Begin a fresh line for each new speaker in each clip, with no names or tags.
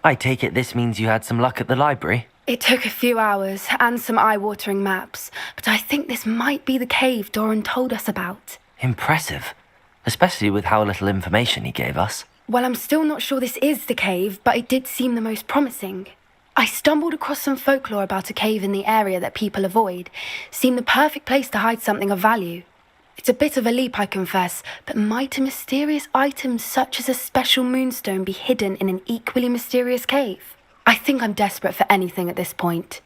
I take it this means you had some luck at the library?
It took a few hours and some eye-watering maps, but I think this might be the cave Doran told us about.
Impressive. Especially with how little information he gave us.
Well, I'm still not sure this is the cave, but it did seem the most promising. I stumbled across some folklore about a cave in the area that people avoid. Seemed the perfect place to hide something of value. It's a bit of a leap, I confess, but might a mysterious item such as a special moonstone be hidden in an equally mysterious cave? I think I'm desperate for anything at this point.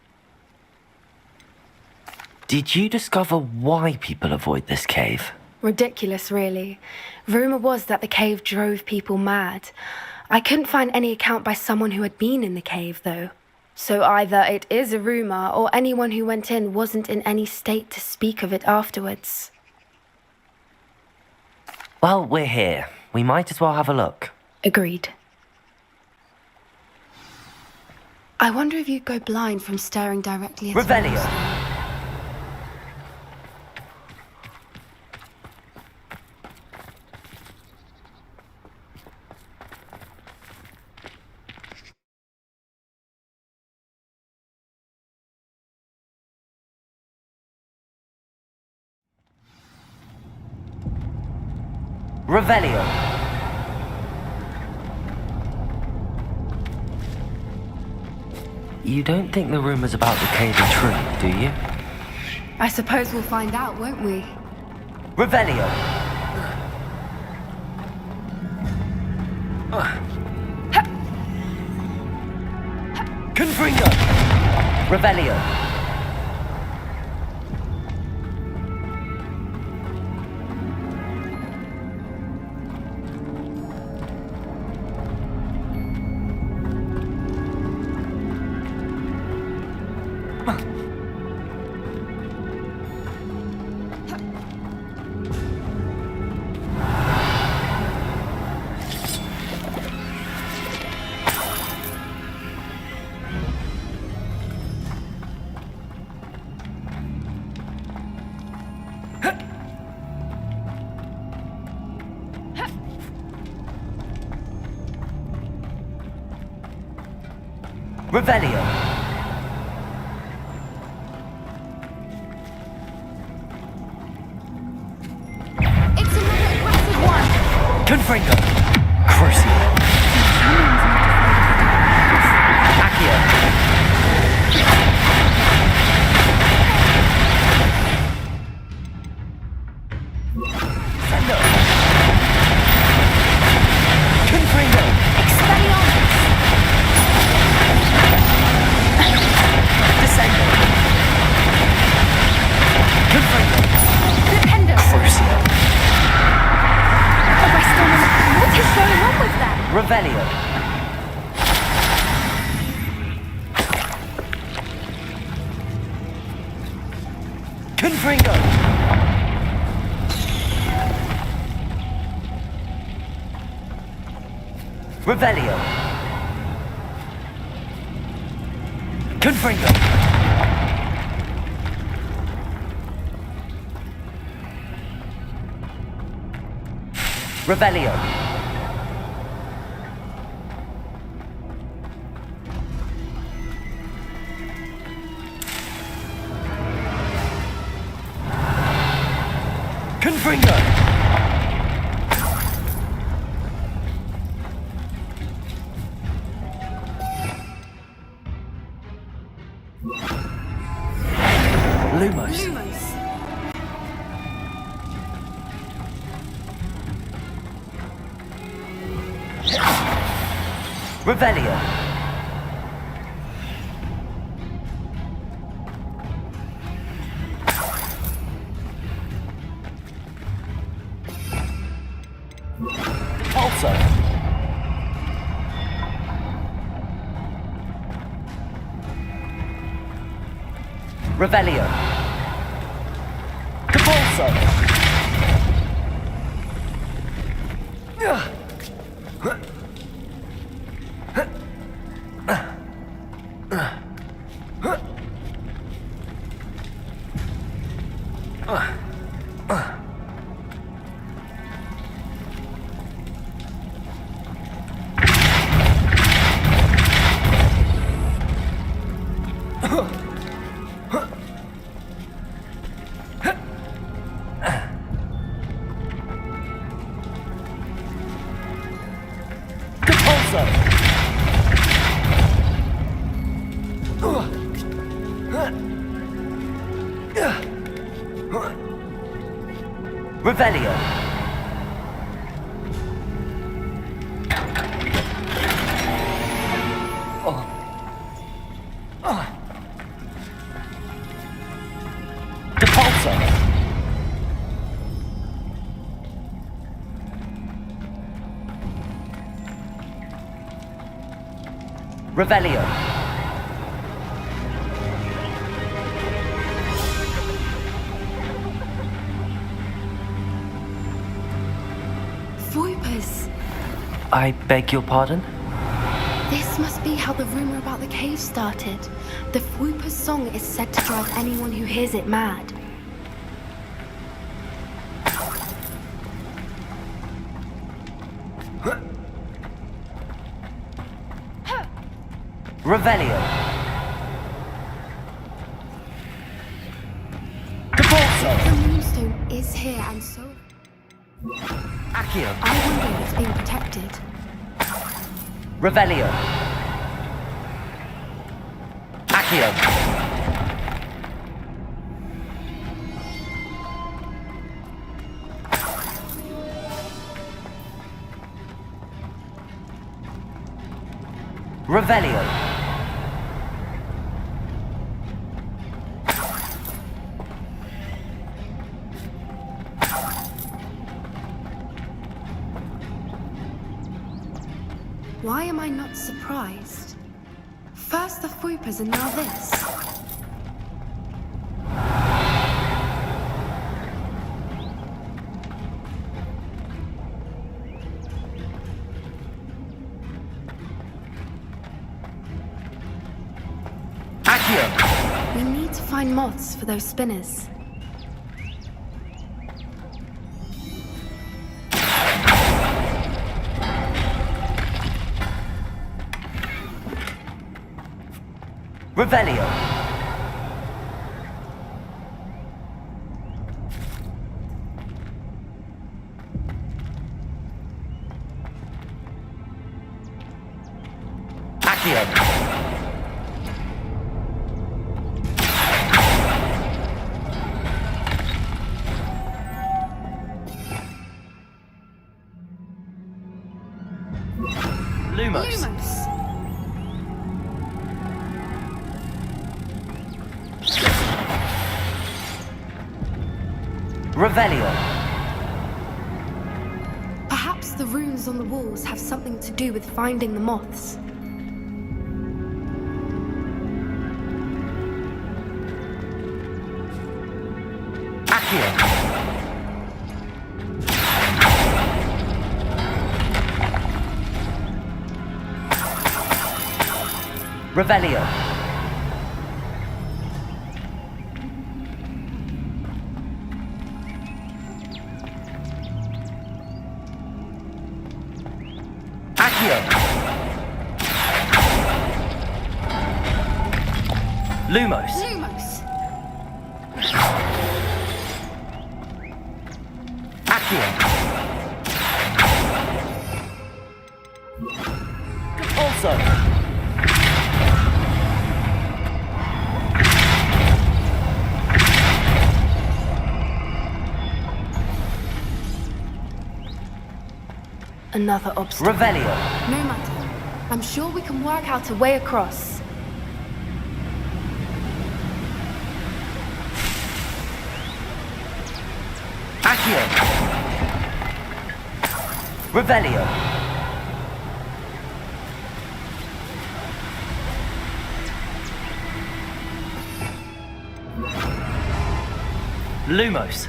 Did you discover why people avoid this cave?
Ridiculous, really. Rumour was that the cave drove people mad. I couldn't find any account by someone who had been in the cave, though. So either it is a rumour, or anyone who went in wasn't in any state to speak of it afterwards.
Well, we're here. We might as well have a look.
Agreed. I wonder if you'd go blind from staring directly at
Revelio! Revelio! You don't think the rumours about the cave are true, do you?
I suppose we'll find out, won't we?
Revelio! Confringo! Revelio! Revelio!
It's another aggressive one!
Confringo! Crucio! Accio! Sendo! Confringo!
Expelliarmus!
Descendo! Confringo!
Dependo!
Crucio!
Arrest on them! What is going on with them?
Revelio! Confringo! Revelio! Confringo! Revelio! Confringo! Lumos!
Lumos!
Revelio! Also! Revelio! Capulso! Repulsor! Revelio! Depulsor! Revelio!
Voipers!
I beg your pardon?
This must be how the rumor about the cave started. The Whooper's song is said to drive anyone who hears it mad.
Revelio! Depulsor!
The moonstone is here and so...
Accio!
I wonder if it's being protected.
Revelio! Accio! Revelio!
Why am I not surprised? First the Whoopers and now this.
Accio!
We need to find moths for those spinners.
Revelio! Accio! Lumos! Revelio!
Perhaps the runes on the walls have something to do with finding the moths.
Accio! Revelio! Lumos! Accio! Also!
Another obstacle.
Revelio!
No matter. I'm sure we can work out a way across.
Accio! Revelio! Lumos!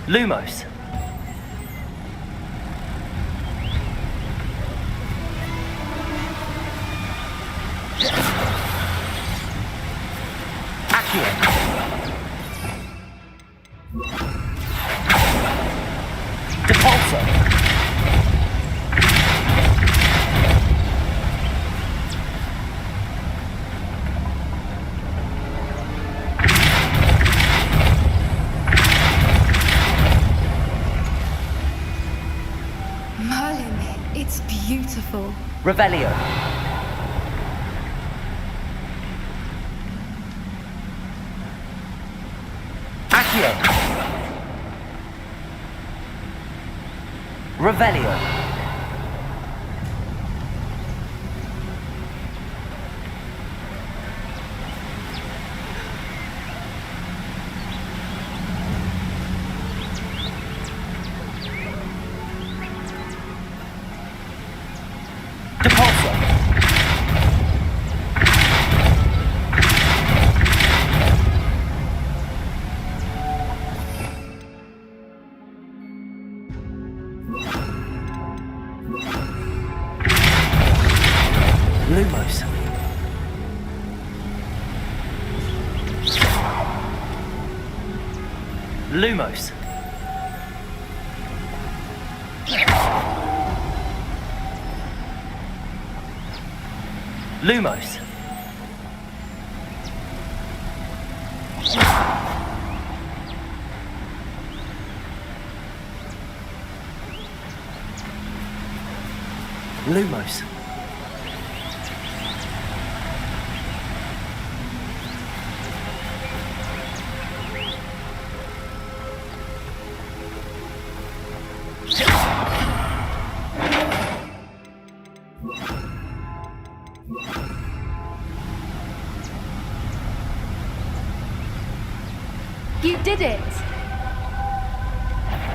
Lumos! Accio! Depulsor!
beautiful.
Revelio. Accio. Revelio. Depulso. Lumos. Lumos. Lumos. Lumos.
You did it!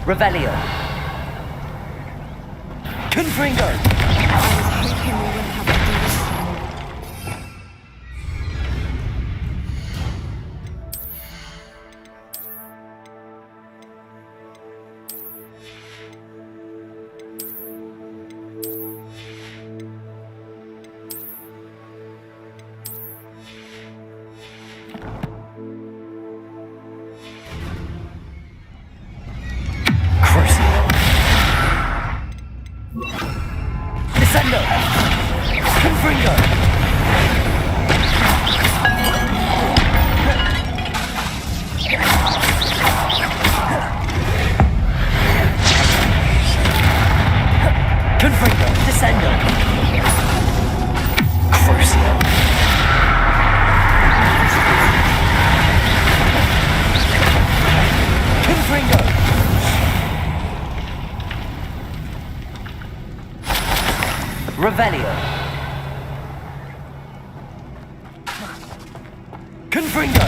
Revelio. Confringo.
I was hoping we wouldn't have to do this again.
Descendo. Confringo. Confringo. Descendo. Crucio. Confringo. Revelio. Confringo.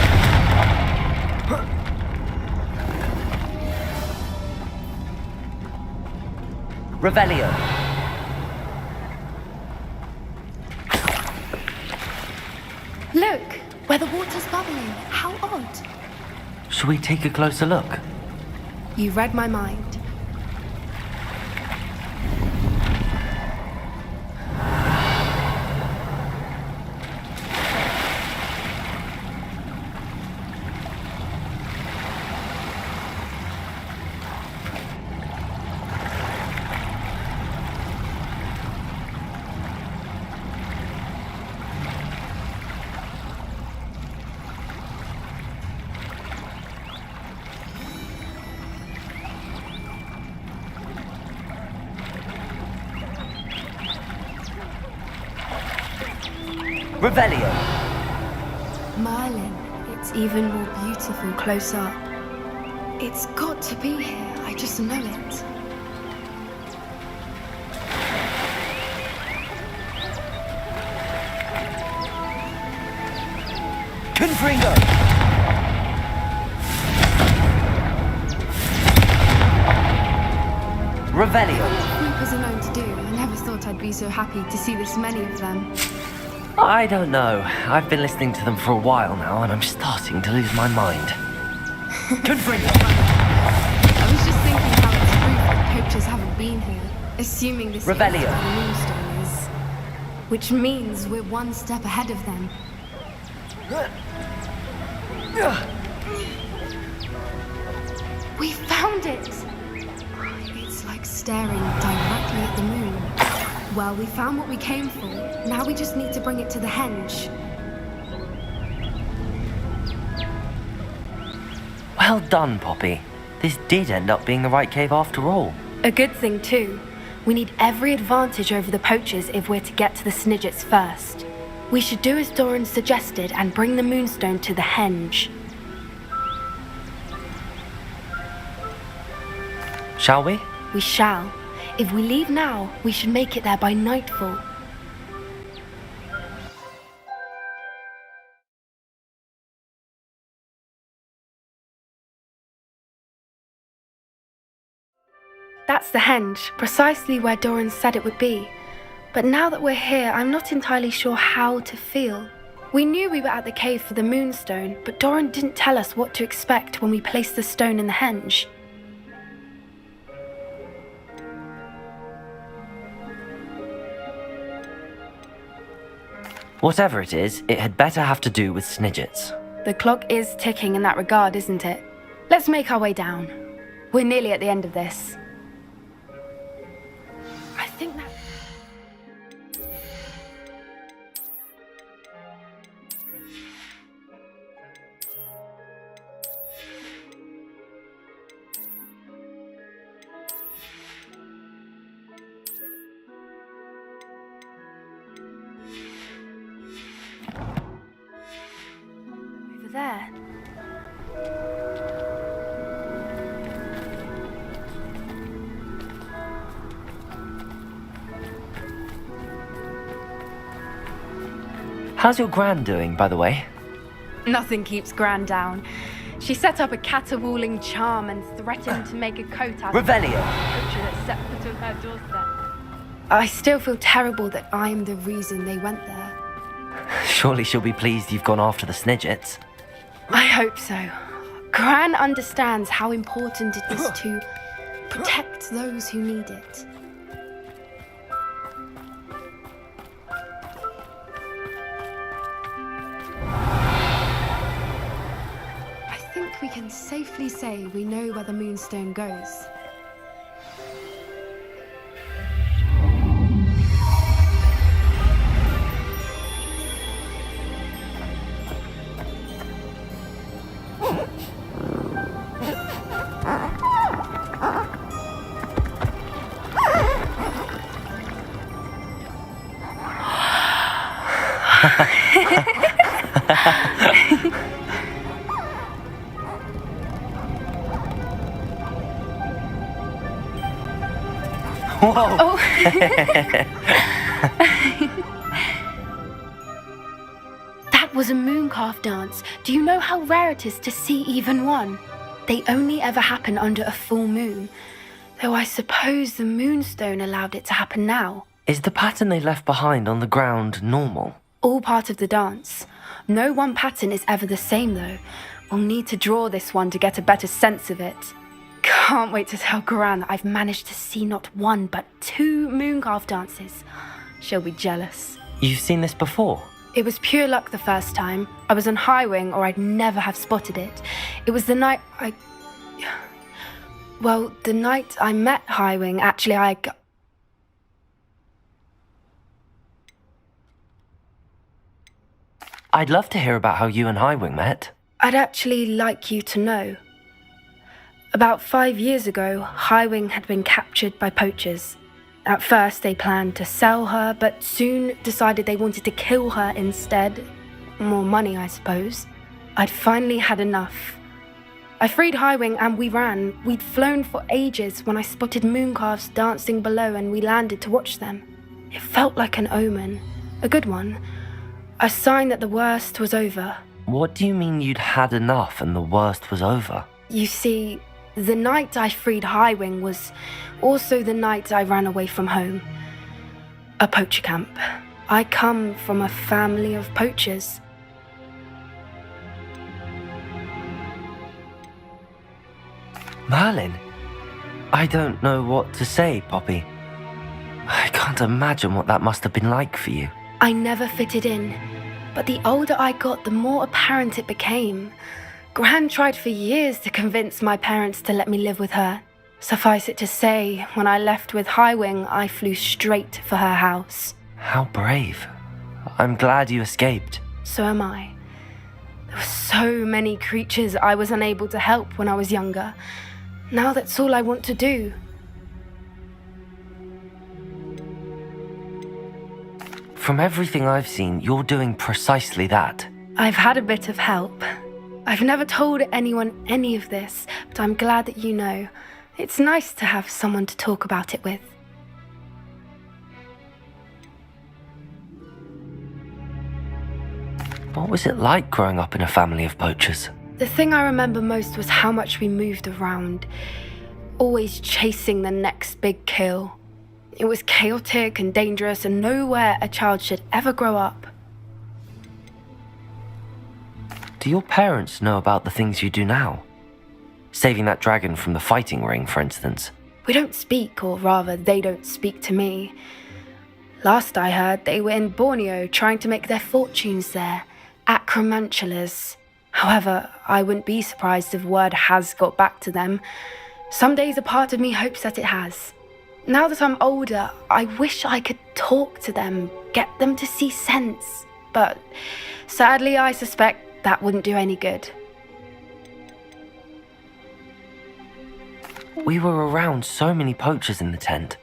Revelio.
Look, where the water's bubbling. How odd.
Shall we take a closer look?
You read my mind.
Revelio.
Merlin, it's even more beautiful close up. It's got to be here, I just know it.
Confringo. Revelio.
What creepers are known to do, I never thought I'd be so happy to see this many of them.
I don't know. I've been listening to them for a while now, and I'm starting to lose my mind. Confringo.
I was just thinking how it's proof that poachers haven't been here, assuming this
Revelio.
is where the moonstone is. Which means we're one step ahead of them. We found it! It's like staring directly at the moon. Well, we found what we came for. Now we just need to bring it to the henge.
Well done, Poppy. This did end up being the right cave after all.
A good thing, too. We need every advantage over the poachers if we're to get to the Snidgets first. We should do as Doran suggested and bring the Moonstone to the henge.
Shall we?
We shall. If we leave now, we should make it there by nightfall. That's the henge, precisely where Doran said it would be. But now that we're here, I'm not entirely sure how to feel. We knew we were at the cave for the Moonstone, but Doran didn't tell us what to expect when we placed the stone in the henge.
Whatever it is, it had better have to do with Snidgets.
The clock is ticking in that regard, isn't it? Let's make our way down. We're nearly at the end of this. I think that... Over there.
How's your gran doing, by the way?
Nothing keeps Gran down. She set up a caterwauling charm and threatened to make a coat out of
Revelio!
that set foot on her doorstep. I still feel terrible that I'm the reason they went there.
Surely she'll be pleased you've gone after the Snidgets.
I hope so. Gran understands how important it is to protect those who need it. I think we can safely say we know where the Moonstone goes.
Whoa!
Oh. That was a mooncalf dance. Do you know how rare it is to see even one? They only ever happen under a full moon. Though I suppose the Moonstone allowed it to happen now.
Is the pattern they left behind on the ground normal?
All part of the dance. No one pattern is ever the same though. We'll need to draw this one to get a better sense of it. Can't wait to tell Gran that I've managed to see not one but 2 mooncalf dances. She'll be jealous.
You've seen this before?
It was pure luck the first time. I was on Highwing or I'd never have spotted it. It was the night the night I met Highwing, actually
I'd love to hear about how you and Highwing met.
I'd actually like you to know. About 5 years ago, Highwing had been captured by poachers. At first, they planned to sell her, but soon decided they wanted to kill her instead. More money, I suppose. I'd finally had enough. I freed Highwing and we ran. We'd flown for ages when I spotted mooncalves dancing below and we landed to watch them. It felt like an omen. A good one. A sign that the worst was over.
What do you mean you'd had enough and the worst was over?
You see, the night I freed Highwing was also the night I ran away from home. A poacher camp. I come from a family of poachers.
Merlin? I don't know what to say, Poppy. I can't imagine what that must have been like for you.
I never fitted in, but the older I got, the more apparent it became. Gran tried for years to convince my parents to let me live with her. Suffice it to say, when I left with Highwing, I flew straight for her house.
How brave. I'm glad you escaped.
So am I. There were so many creatures I was unable to help when I was younger. Now that's all I want to do.
From everything I've seen, you're doing precisely that.
I've had a bit of help. I've never told anyone any of this, but I'm glad that you know. It's nice to have someone to talk about it with.
What was it like growing up in a family of poachers?
The thing I remember most was how much we moved around, always chasing the next big kill. It was chaotic and dangerous, and nowhere a child should ever grow up.
Do your parents know about the things you do now? Saving that dragon from the fighting ring, for instance.
We don't speak, or rather, they don't speak to me. Last I heard, they were in Borneo trying to make their fortunes there, acromantulas. However, I wouldn't be surprised if word has got back to them. Some days a part of me hopes that it has. Now that I'm older, I wish I could talk to them, get them to see sense. But sadly, I suspect that wouldn't do any good.
We were around so many poachers in the tent.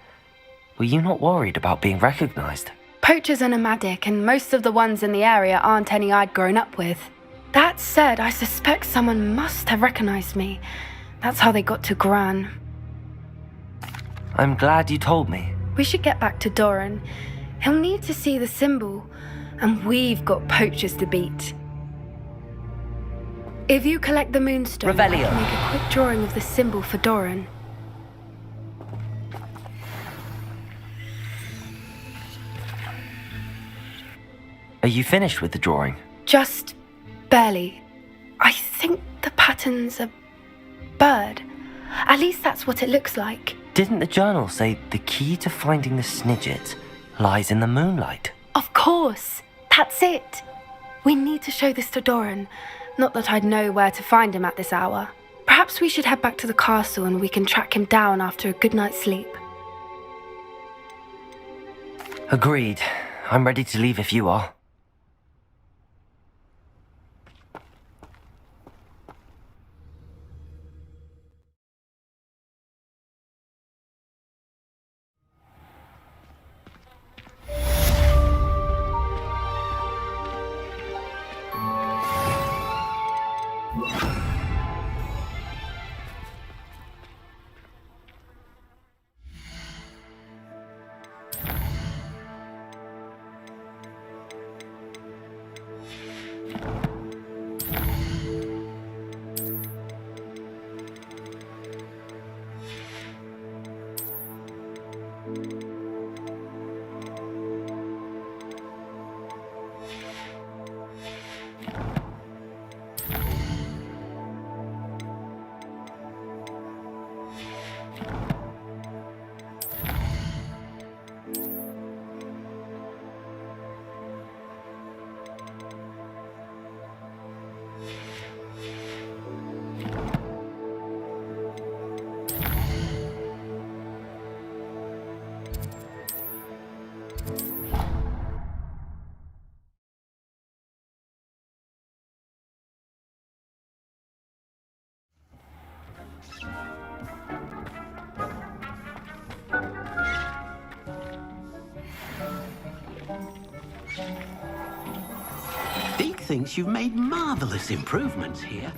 Were you not worried about being recognized?
Poachers are nomadic, and most of the ones in the area aren't any I'd grown up with. That said, I suspect someone must have recognized me. That's how they got to Gran.
I'm glad you told me.
We should get back to Doran. He'll need to see the symbol, and we've got poachers to beat. If you collect the moonstone, I
Revelio.
can make a quick drawing of the symbol for Doran.
Are you finished with the drawing?
Just barely. I think the pattern's a bird. At least that's what it looks like.
Didn't the journal say the key to finding the Snidget lies in the moonlight?
Of course. That's it. We need to show this to Doran. Not that I'd know where to find him at this hour. Perhaps we should head back to the castle and we can track him down after a good night's sleep.
Agreed. I'm ready to leave if you are.
Big thinks you've made marvelous improvements here.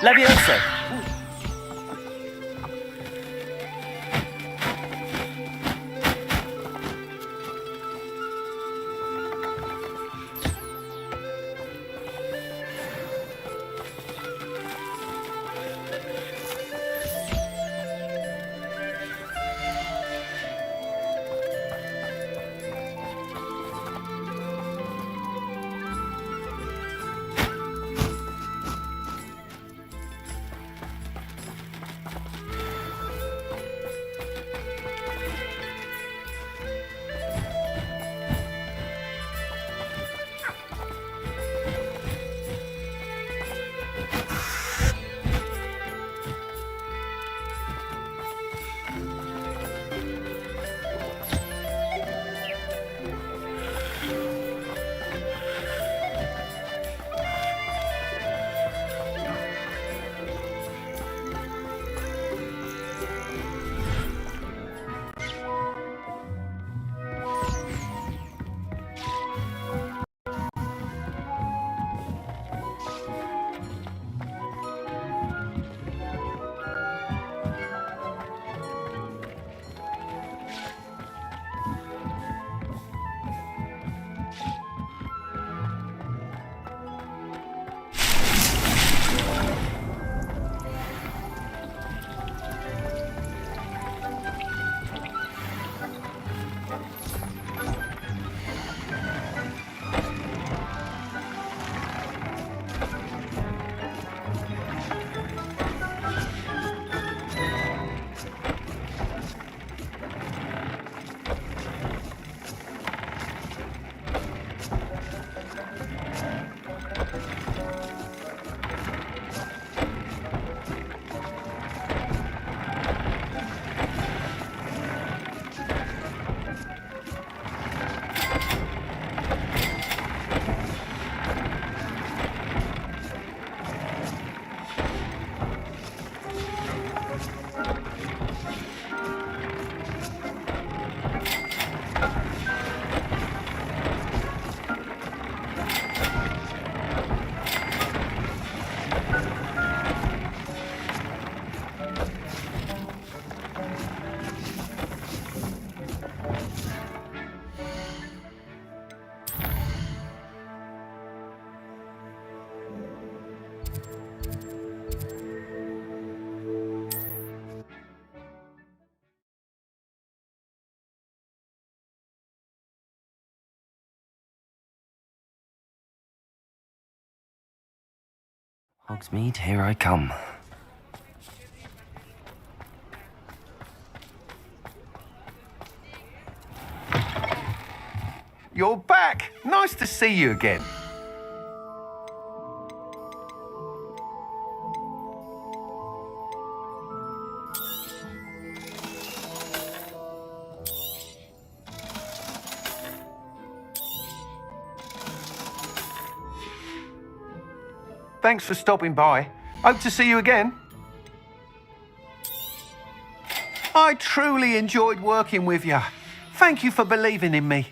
Levioso! Hogsmeade, here I come.
You're back! Nice to see you again. Thanks for stopping by. Hope to see you again. I truly enjoyed working with you. Thank you for believing in me.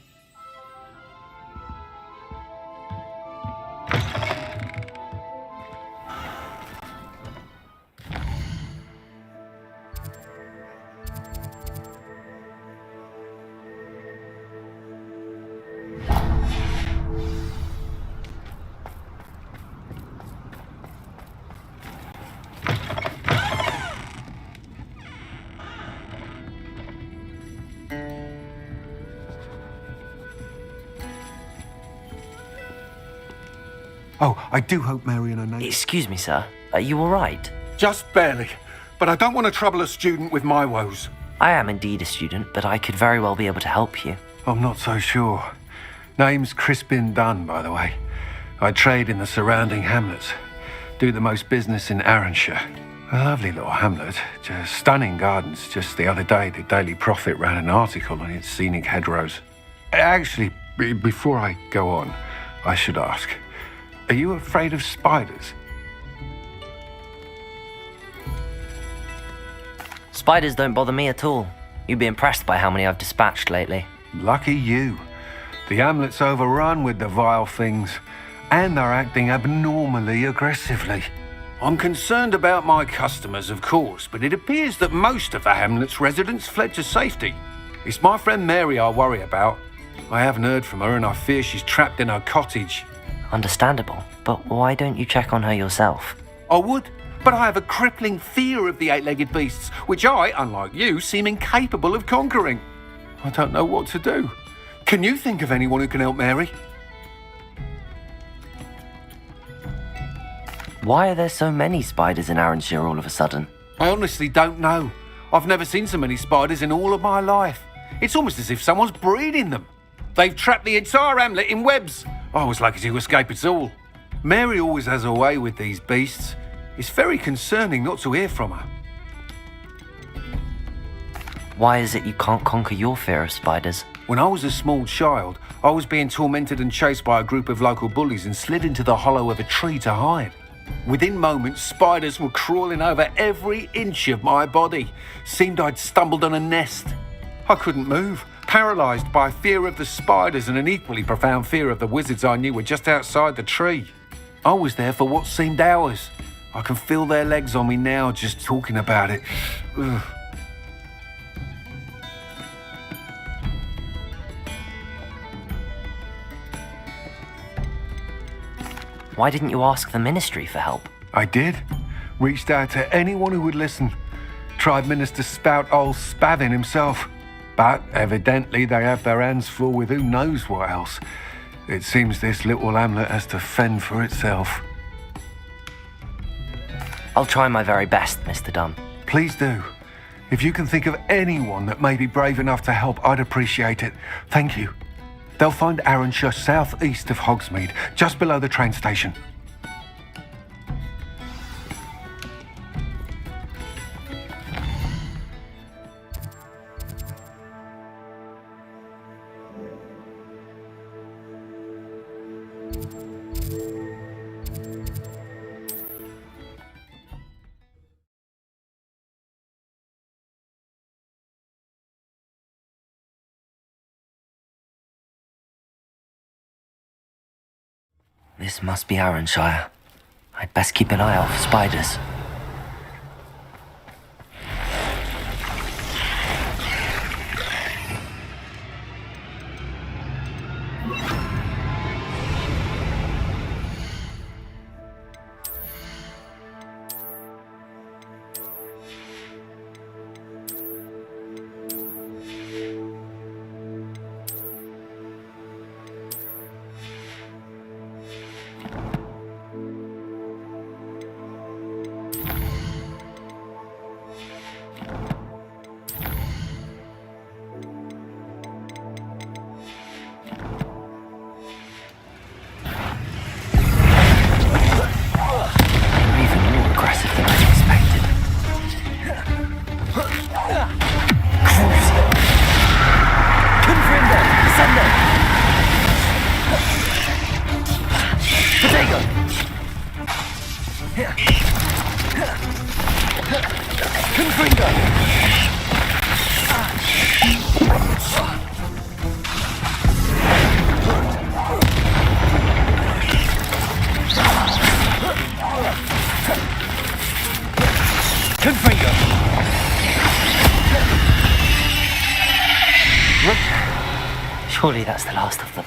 Oh, I do hope Mary and her neighbour...
Excuse me, sir. Are you all right?
Just barely. But I don't want to trouble a student with my woes.
I am indeed a student, but I could very well be able to help you.
I'm not so sure. Name's Crispin Dunn, by the way. I trade in the surrounding hamlets. Do the most business in Arranshire. A lovely little hamlet. Just stunning gardens. Just the other day, the Daily Prophet ran an article on its scenic hedgerows. Actually, before I go on, I should ask... Are you afraid of spiders?
Spiders don't bother me at all. You'd be impressed by how many I've dispatched lately.
Lucky you. The hamlet's overrun with the vile things, and they're acting abnormally aggressively. I'm concerned about my customers, of course, but it appears that most of the hamlet's residents fled to safety. It's my friend Mary I worry about. I haven't heard from her, and I fear she's trapped in her cottage.
Understandable, but why don't you check on her yourself?
I would, but I have a crippling fear of the eight-legged beasts, which I, unlike you, seem incapable of conquering. I don't know what to do. Can you think of anyone who can help Mary?
Why are there so many spiders in Arranshire all of a sudden?
I honestly don't know. I've never seen so many spiders in all of my life. It's almost as if someone's breeding them. They've trapped the entire hamlet in webs. I was lucky to escape it all. Mary always has a way with these beasts. It's very concerning not to hear from her.
Why is it you can't conquer your fear of spiders?
When I was a small child, I was being tormented and chased by a group of local bullies and slid into the hollow of a tree to hide. Within moments, spiders were crawling over every inch of my body. Seemed I'd stumbled on a nest. I couldn't move, paralysed by fear of the spiders and an equally profound fear of the wizards I knew were just outside the tree. I was there for what seemed hours. I can feel their legs on me now just talking about it. Ugh.
Why didn't you ask the ministry for help?
I did. Reached out to anyone who would listen. Tried Minister Spout old Spavin himself. But evidently they have their hands full with who knows what else. It seems this little hamlet has to fend for itself.
I'll try my very best, Mr. Dunn.
Please do. If you can think of anyone that may be brave enough to help, I'd appreciate it. Thank you. They'll find Arranshire southeast of Hogsmeade, just below the train station.
This must be Arranshire. I'd best keep an eye out for spiders. Surely that's the last of them.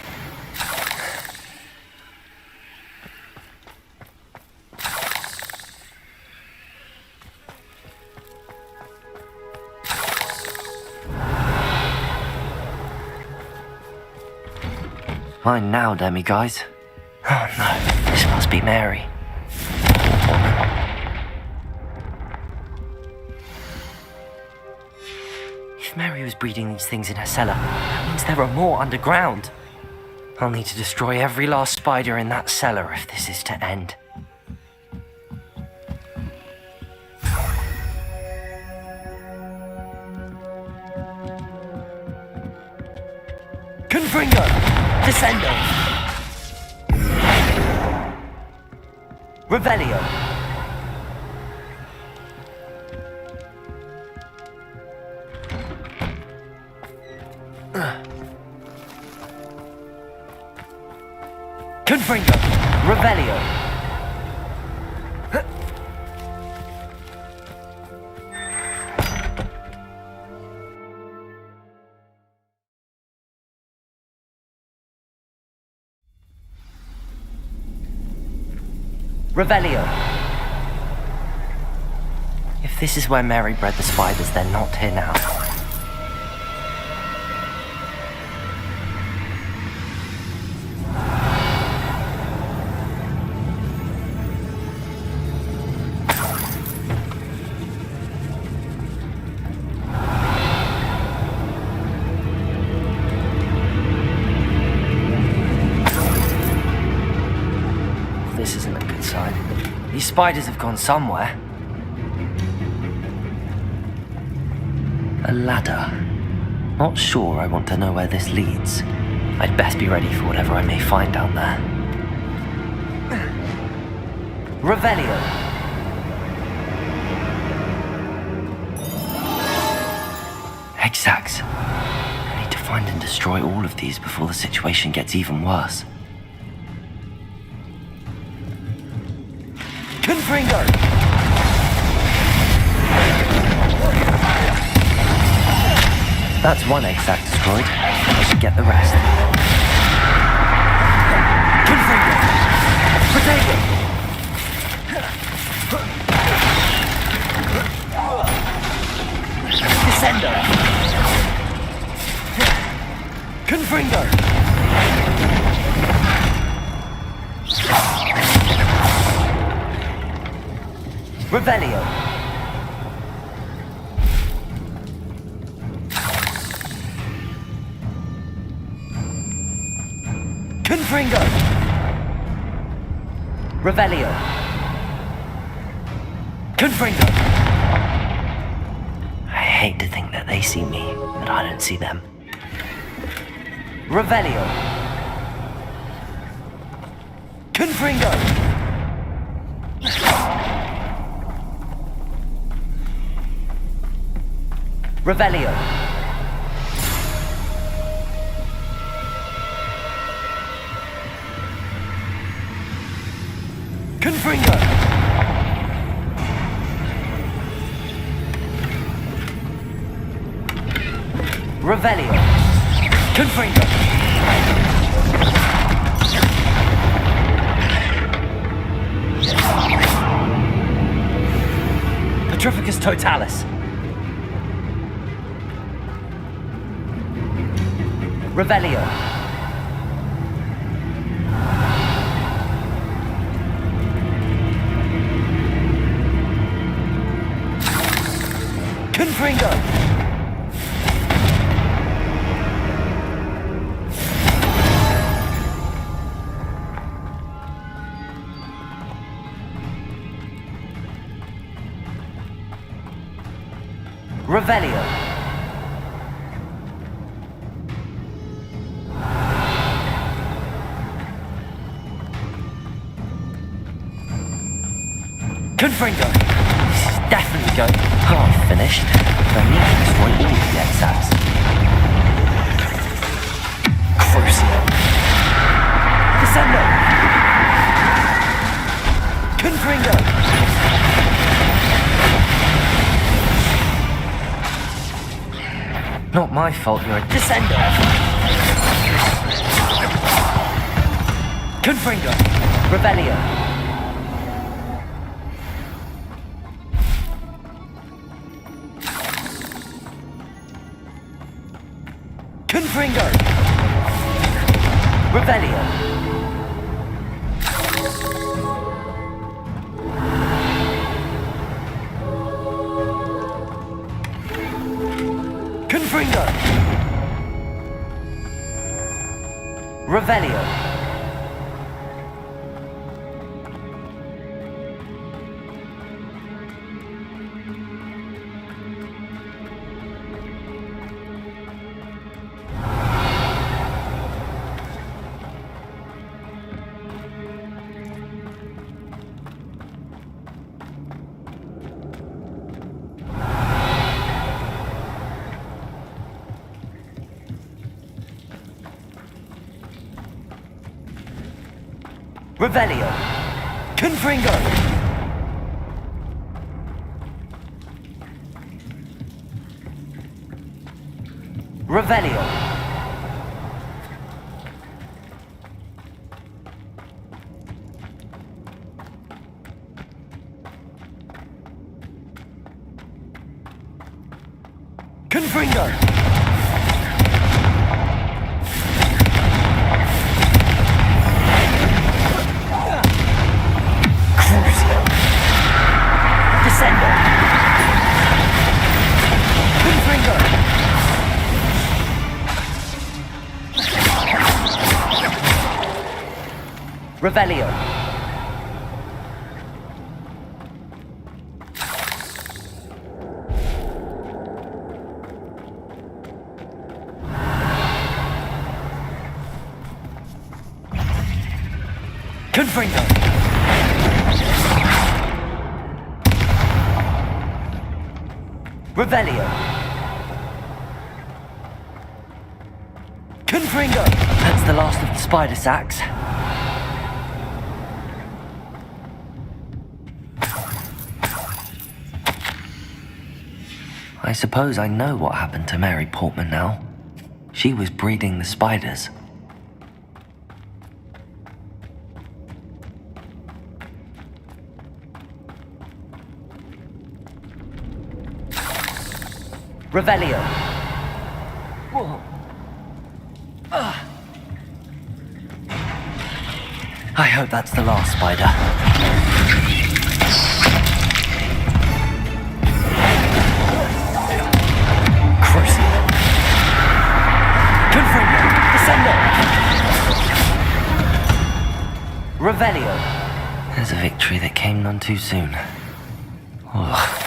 Mine now, demi-guys. Oh no, this must be Mary. If Mary was breeding these things in her cellar, that means there are more underground. I'll need to destroy every last spider in that cellar if this is to end. Confringo! Descendo! Revelio! Confringo! Revelio! Revelio! If this is where Mary bred the spiders, they're not here now. This isn't a good sign. These spiders have gone somewhere. A ladder. Not sure I want to know where this leads. I'd best be ready for whatever I may find down there. Revelio! Exact. I need to find and destroy all of these before the situation gets even worse. Confringo! That's one exact destroyed. I should get the rest. Confringo! Potato! Descendo! Confringo! Revelio! Confringo! Revelio! Confringo! I hate to think that they see me, but I don't see them. Revelio! Confringo! Revelio! Confringo! Revelio! Confringo! Petrificus totalis! Revelio! Confringo! Revelio! Confringo! This is definitely going... Oh, finished, I need to destroy all the exacts. Crucio. Descendo. Confringo. Not my fault you're a Descendo. Confringo. Revelio. Confringo. Revelio. Confringo. Revelio. Revelio. Confringo. Revelio. Confringo. Descendo. Confringo. Revelio. Confringo. Revelio. Confringo. That's the last of the spider sacks. I suppose I know what happened to Mary Portman now. She was breeding the spiders. Revelio. Whoa. I hope that's the last spider. Crucio. Confringo. Descendo. Revelio. There's a victory that came none too soon. Ugh.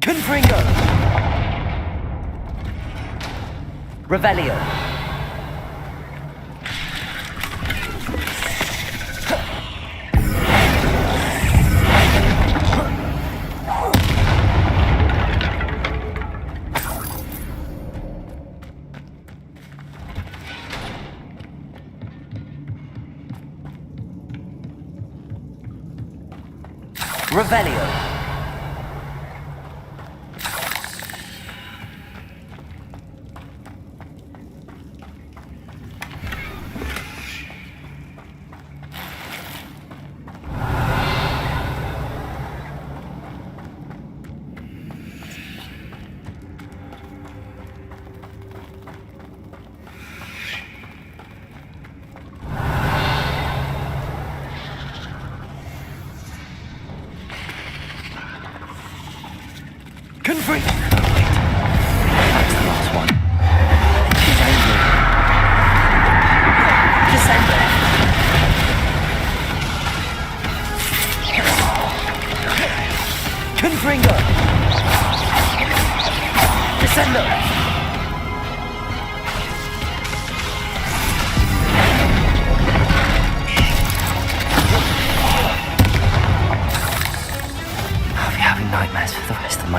Confringo. Revelio. Revelio.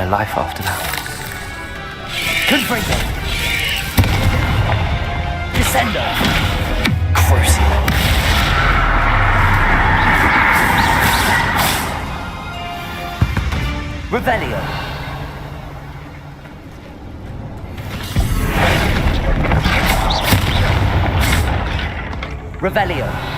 my life after that. Confringo! Descendo! Crucio! Revelio! Revelio!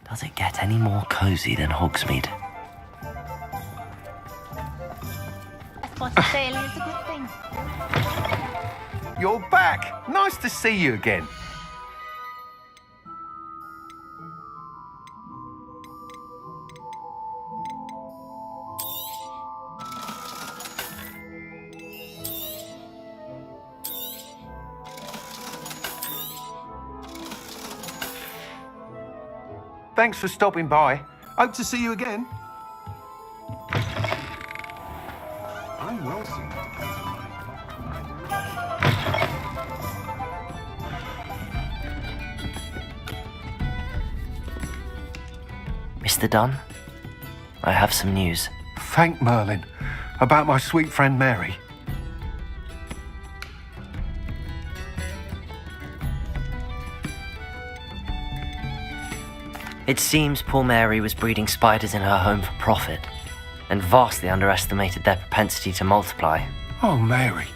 Does it get any more cozy than Hogsmeade?
I spotted sailing is a good thing.
You're back! Nice to see you again. Thanks for stopping by. Hope to see you again. I'm Wilson.
Mr. Dunn, I have some news.
Thank Merlin. About my sweet friend Mary.
It seems poor Mary was breeding spiders in her home for profit, and vastly underestimated their propensity to multiply.
Oh, Mary,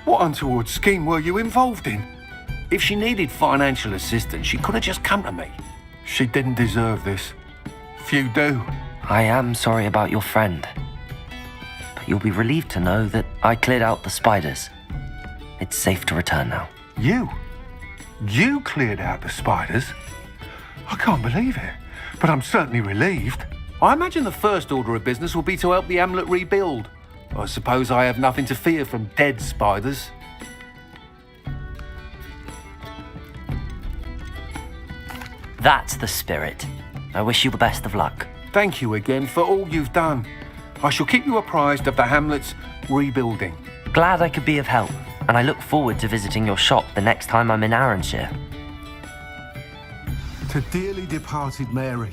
what untoward scheme were you involved in? If she needed financial assistance, she could have just come to me. She didn't deserve this. Few do.
I am sorry about your friend, but you'll be relieved to know that I cleared out the spiders. It's safe to return now.
You? You cleared out the spiders? I can't believe it, but I'm certainly relieved. I imagine the first order of business will be to help the amulet rebuild. I suppose I have nothing to fear from dead spiders.
That's the spirit. I wish you the best of luck.
Thank you again for all you've done. I shall keep you apprised of the hamlet's rebuilding.
Glad I could be of help, and I look forward to visiting your shop the next time I'm in Arranshire.
To dearly departed Mary.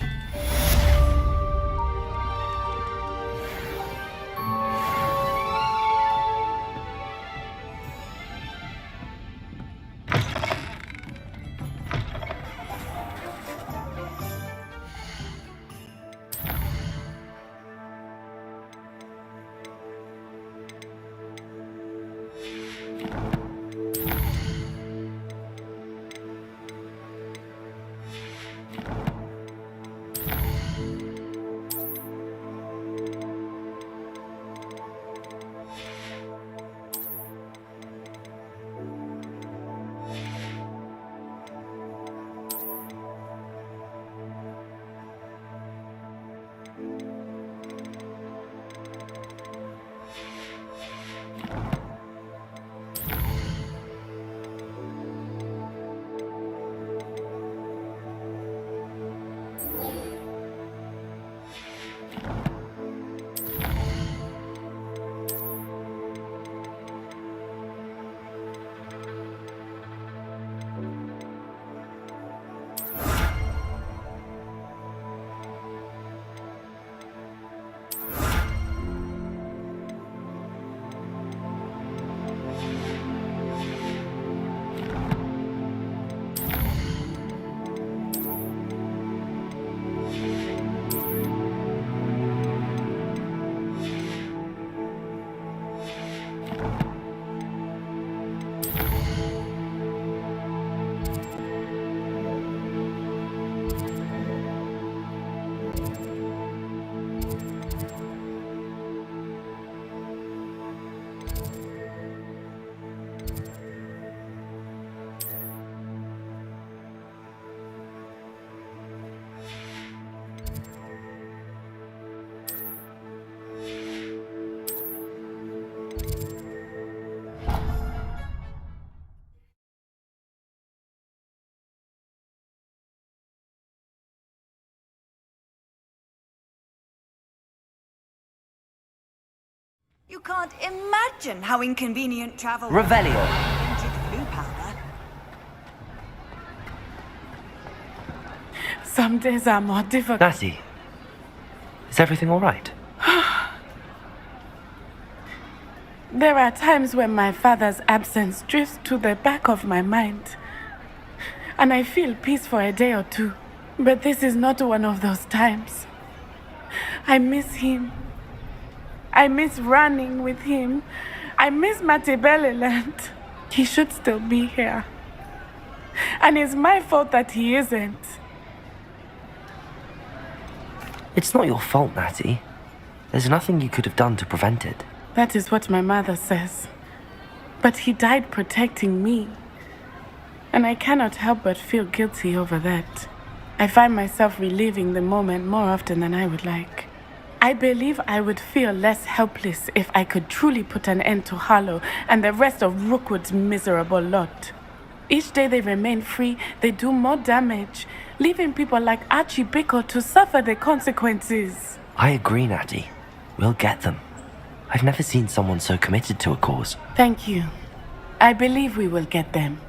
You can't imagine how inconvenient travel
Revelio.
invented blue powder.
Some days are more difficult.
Natty, is everything all right?
There are times when my father's absence drifts to the back of my mind, and I feel peace for a day or two. But this is not one of those times. I miss him. I miss running with him. I miss Matibeleland. He should still be here. And it's my fault that he isn't.
It's not your fault, Natty. There's nothing you could have done to prevent it.
That is what my mother says. But he died protecting me. And I cannot help but feel guilty over that. I find myself reliving the moment more often than I would like. I believe I would feel less helpless if I could truly put an end to Harlow and the rest of Rookwood's miserable lot. Each day they remain free, they do more damage, leaving people like Archie Bickle to suffer the consequences.
I agree, Natty. We'll get them. I've never seen someone so committed to a cause.
Thank you. I believe we will get them,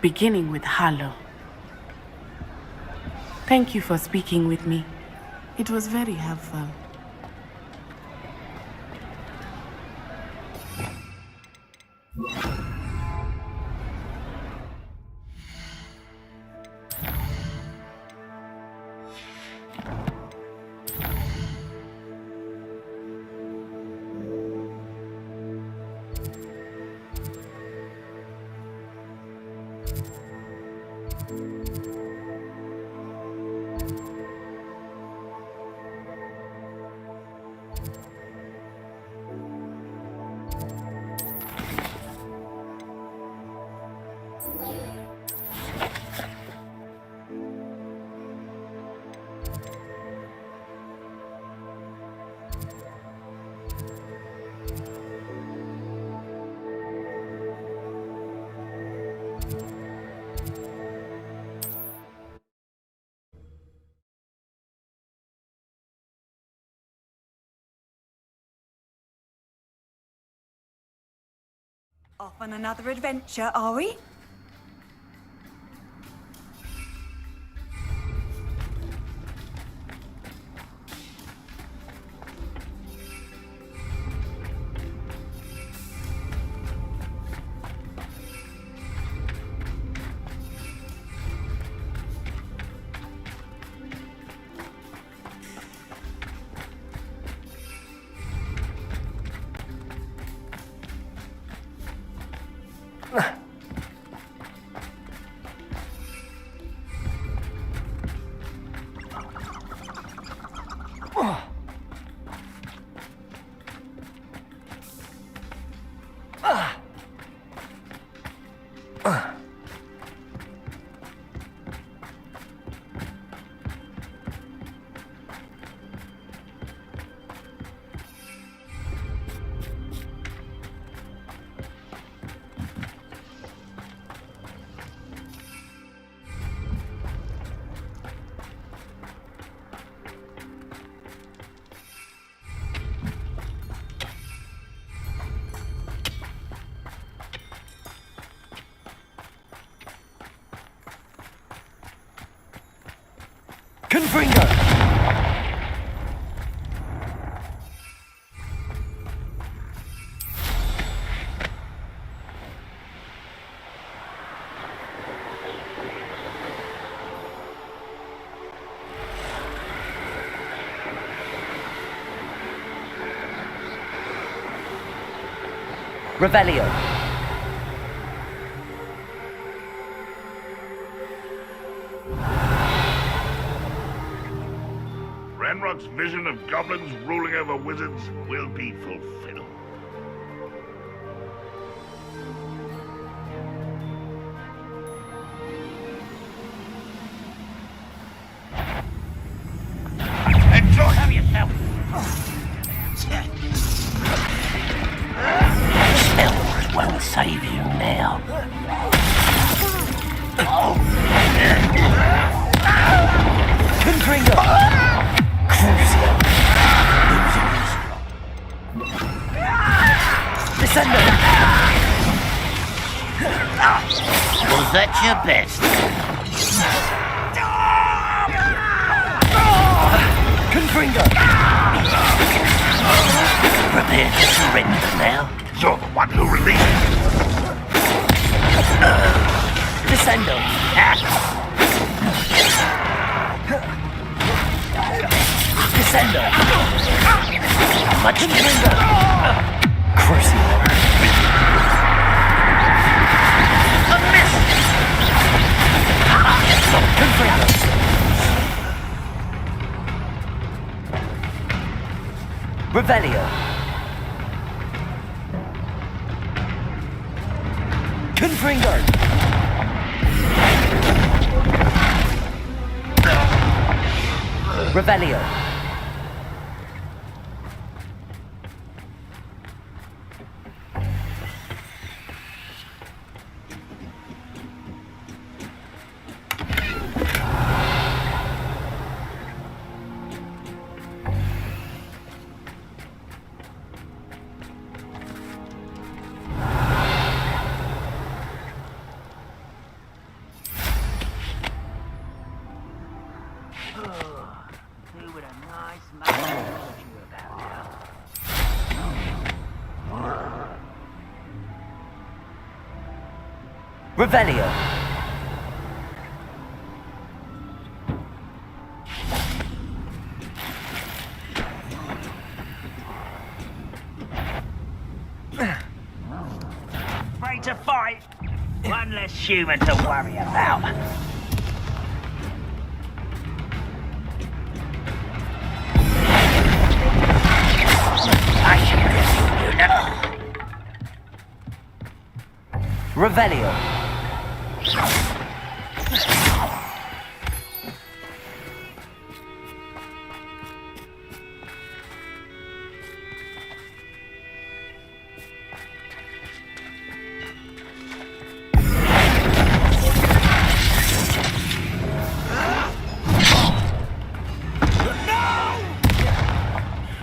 beginning with Harlow. Thank you for speaking with me. It was very helpful.
Off on another adventure, are we?
Confringo! Revelio.
Ranrock's vision of goblins ruling over wizards will be fulfilled. Enjoy yourself!
Spell won't save you now.
Confringo! Descendo!
Was that your best?
Confringo!
Prepare to surrender now.
You're the one who released me.
Descendo! Descendo!
Much
Confringo! Crucio!
a miss.
Confringo! Revelio! Confringo! Revelio! Revelio!
Afraid to fight? One less human to worry about. I should you know.
Revelio!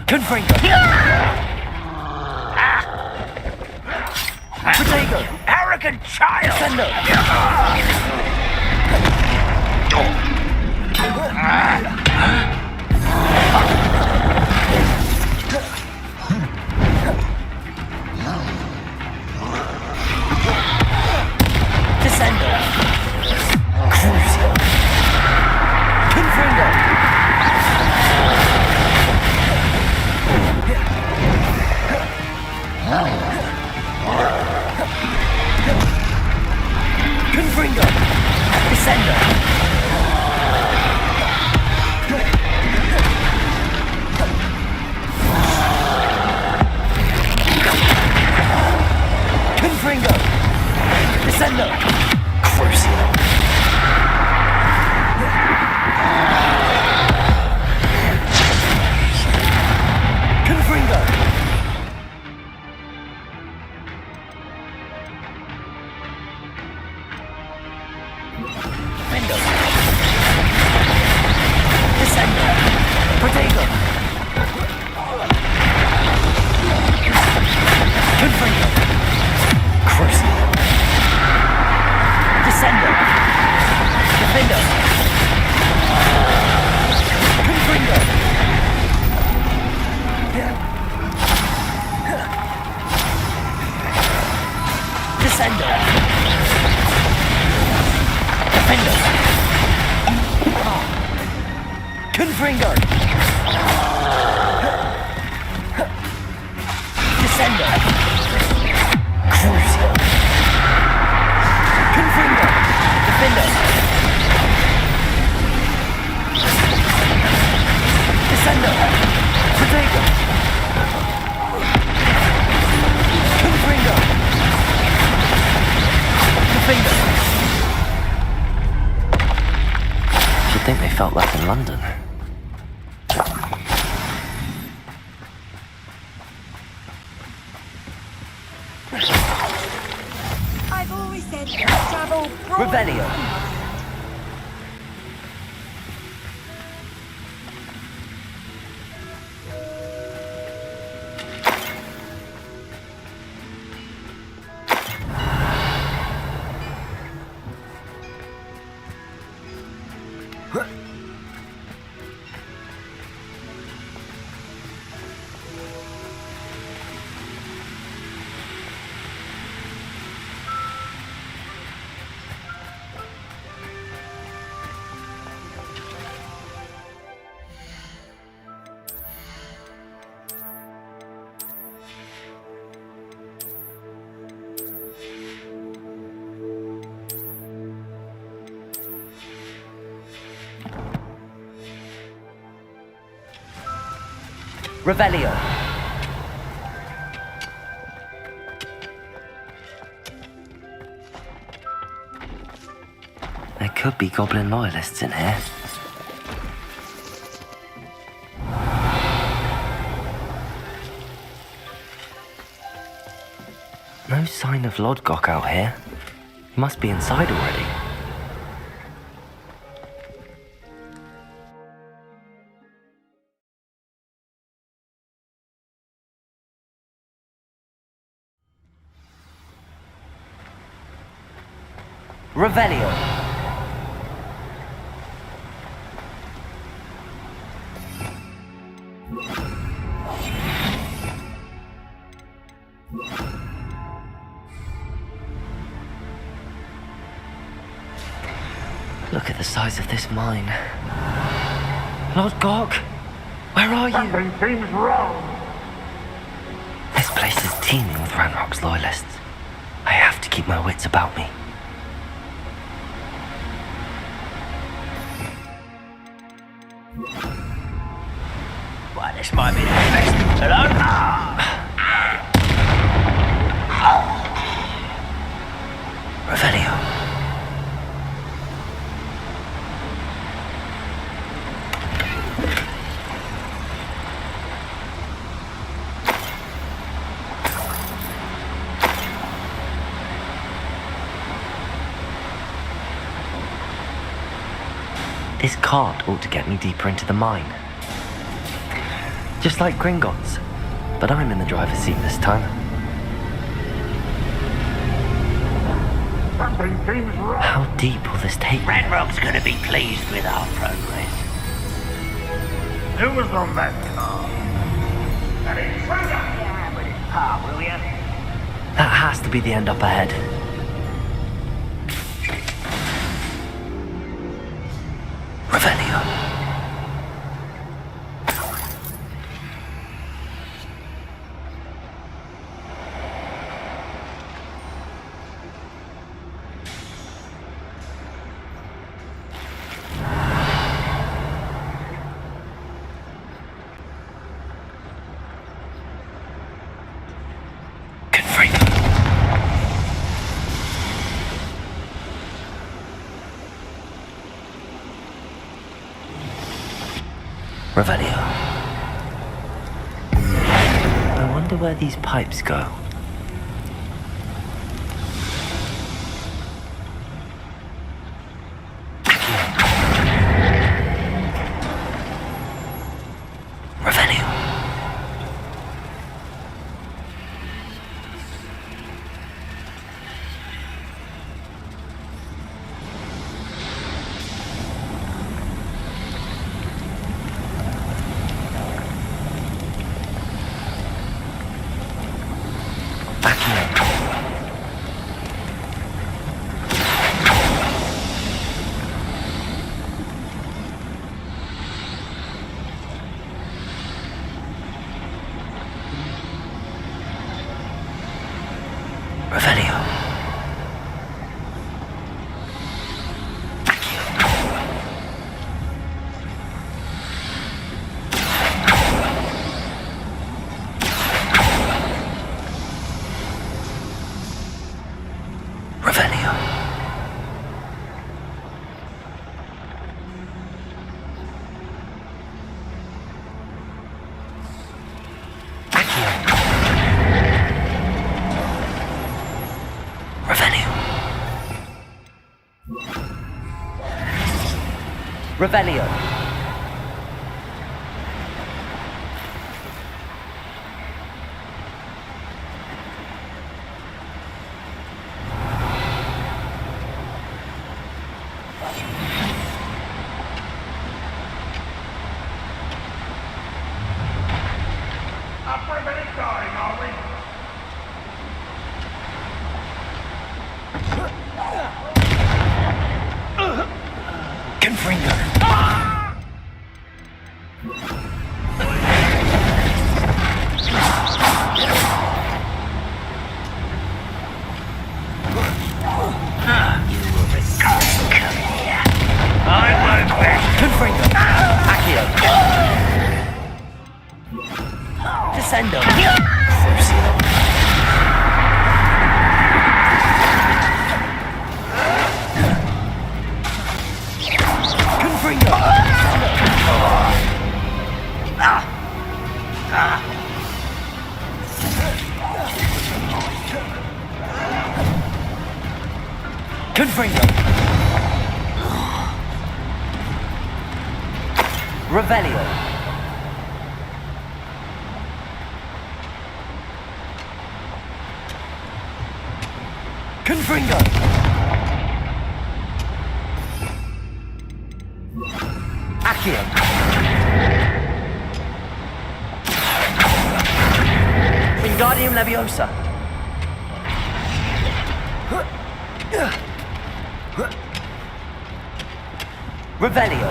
Confringo! Protego!
Arrogant child!
Descendo! Descendo! Crucio! Confringo! Confringo! Descendo! Confringo! Descendo! Crucio! Confringo! Window! Descendo! Protego! Confringo! Crucio! Descendo! Defendo! Confringo! Descendo! Defendo! Confringo! Descendo! Crucio! Confringo! Defendo! Descendo! Protego! Confringo! Defendo! You'd think they felt like in London.
I've always said travel broad.
Revelio! Revelio. There could be goblin loyalists in here. No sign of Lodgok out here. He must be inside already. Revelio. Look at the size of this mine. Lodgok, where are you?
Something seems wrong.
This place is teeming with Ranrock's loyalists. I have to keep my wits about me.
Well, this might be the best. Hello?
Revelio. This cart ought to get me deeper into the mine. Just like Gringotts, but I'm in the driver's seat this time.
Something seems wrong.
How deep will this take me?
Ranrock's gonna be pleased with our progress.
Who was on that car? An intruder!
Yeah, but it's par, will ya?
That has to be the end up ahead. Revelio. Revelio. I wonder where these pipes go. Revelio. Revelio. Revelio. Revelio.
Up for a minute starting, are we?
Confringo. Confringo. Accio. Confringo. Revelio. Confringo. Accio. Wingardium Leviosa. Revelio.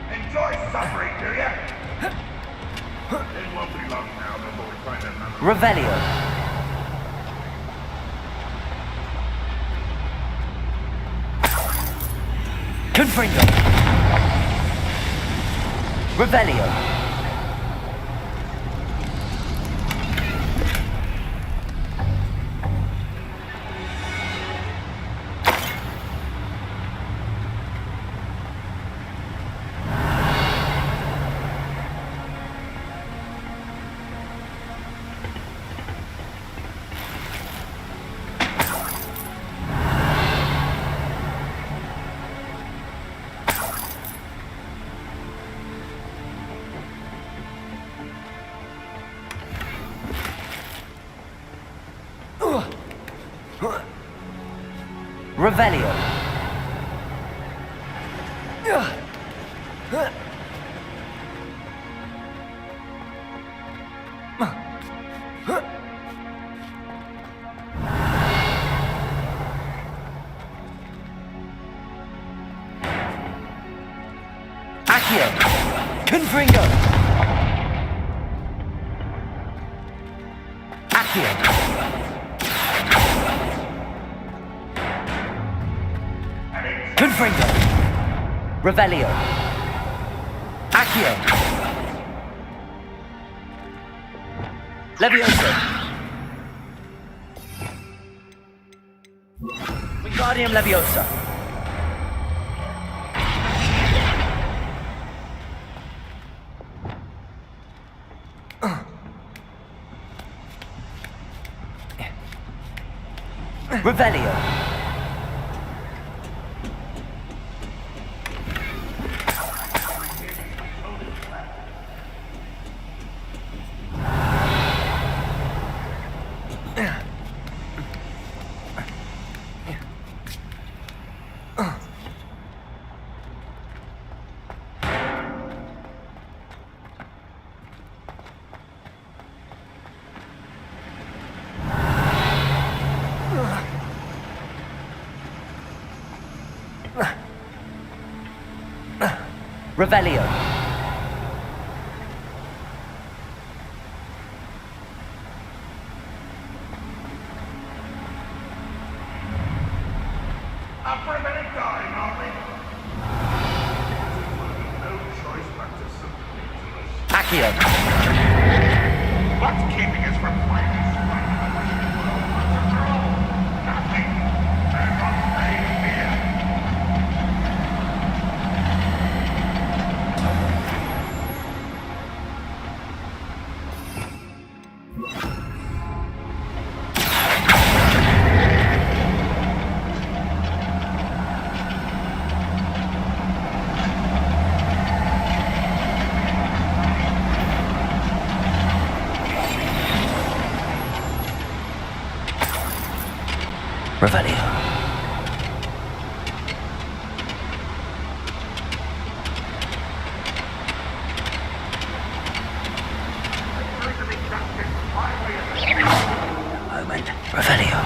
Enjoy suffering, do ya? It won't be long now before we find another.
Revelio. Confringo. Revelio. Revelio. Accio. Confringo. Accio. Confringo. Revelio. Accio. Leviosa. Wingardium Leviosa. Revelio. Revelio.
Up for a minute dying, aren't we? No choice but to submit to us.
Accio.
What's keeping us from fighting this fight? After all, nothing. They're not paying fear.
Revelio. Moment. Revelio.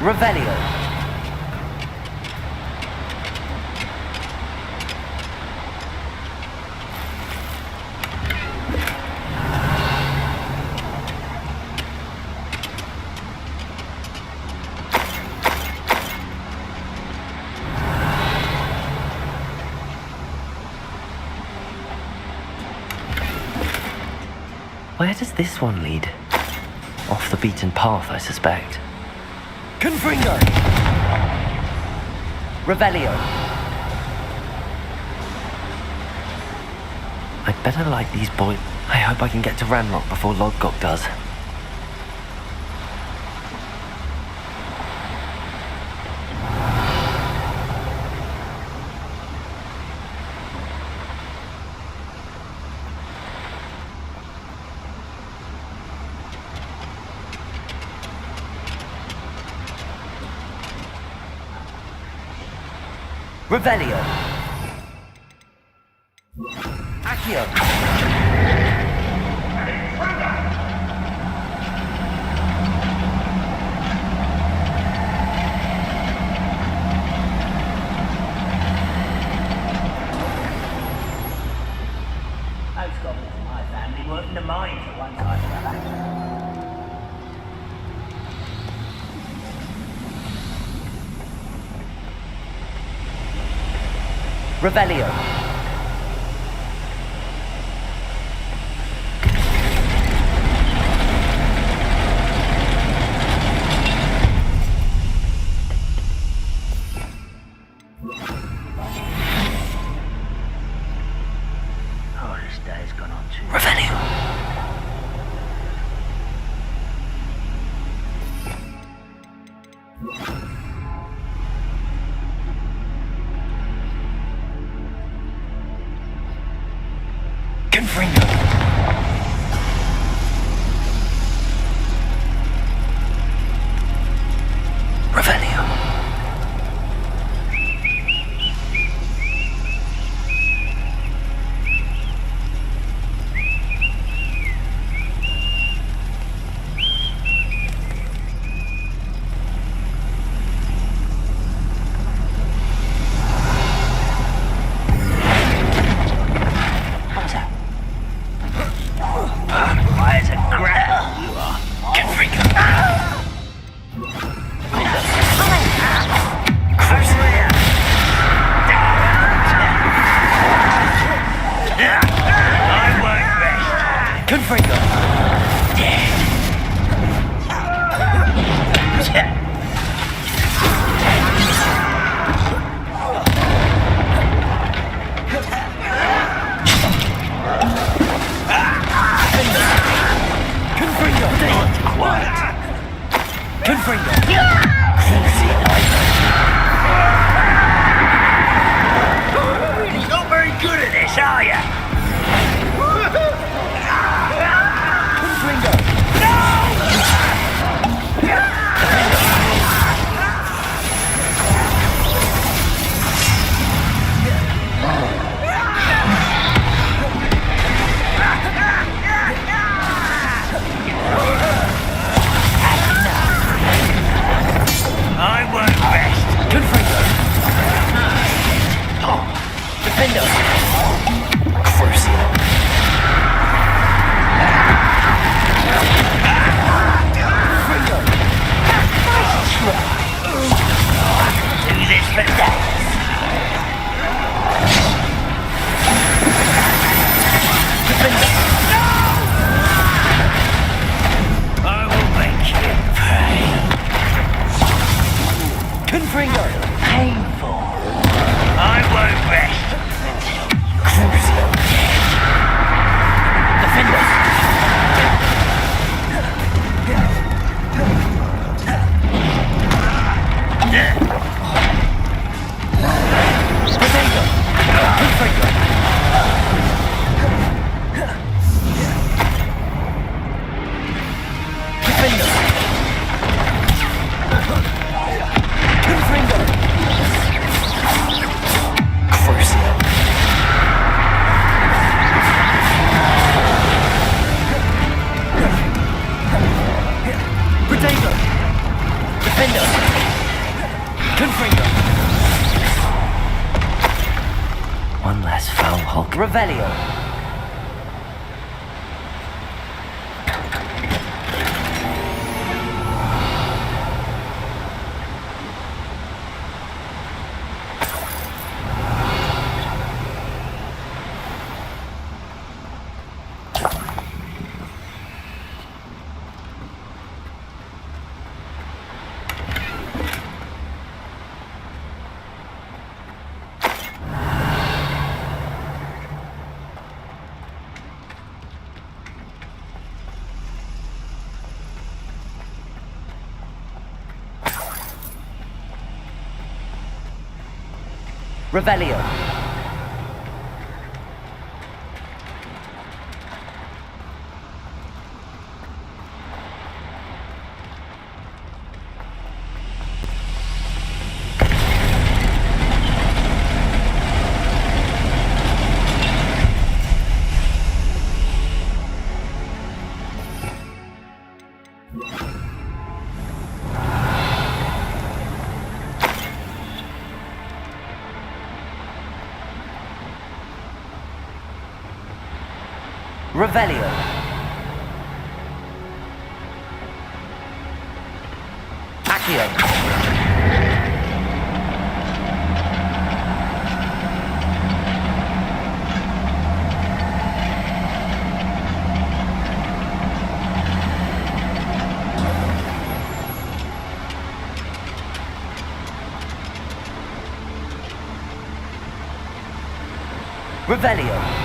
Revelio. Where does this one lead? Off the beaten path, I suspect. Confringo! Revelio. I'd better light these boys. I hope I can get to Ranrock before Lodgok does. Revelio. Accio.
Those goblins in my family worked in the mines at one time or other.
Revelio.
Oh, this day's gone on too.
Revelio. Confringo. Revelio.
What's that? Why is it ground? You are.
Confringo.
I won't rest.
Confringo. Confringo.
Quiet.
Confringo.
Really not very good at this, are you?
Confringo.
I won't rest.
Confringo. Defendo. Crucio. Confringo.
Do this for days.
Defendo.
I will make you pay.
Confringo.
Painful. I won't rest.
Crucio. Defendo. Defendo. Confringo. Defendo. Confringo. Crucio. Defender! Confringo! One less foul Hulk. Revelio! Revelio. Revelio. Accio. Revelio.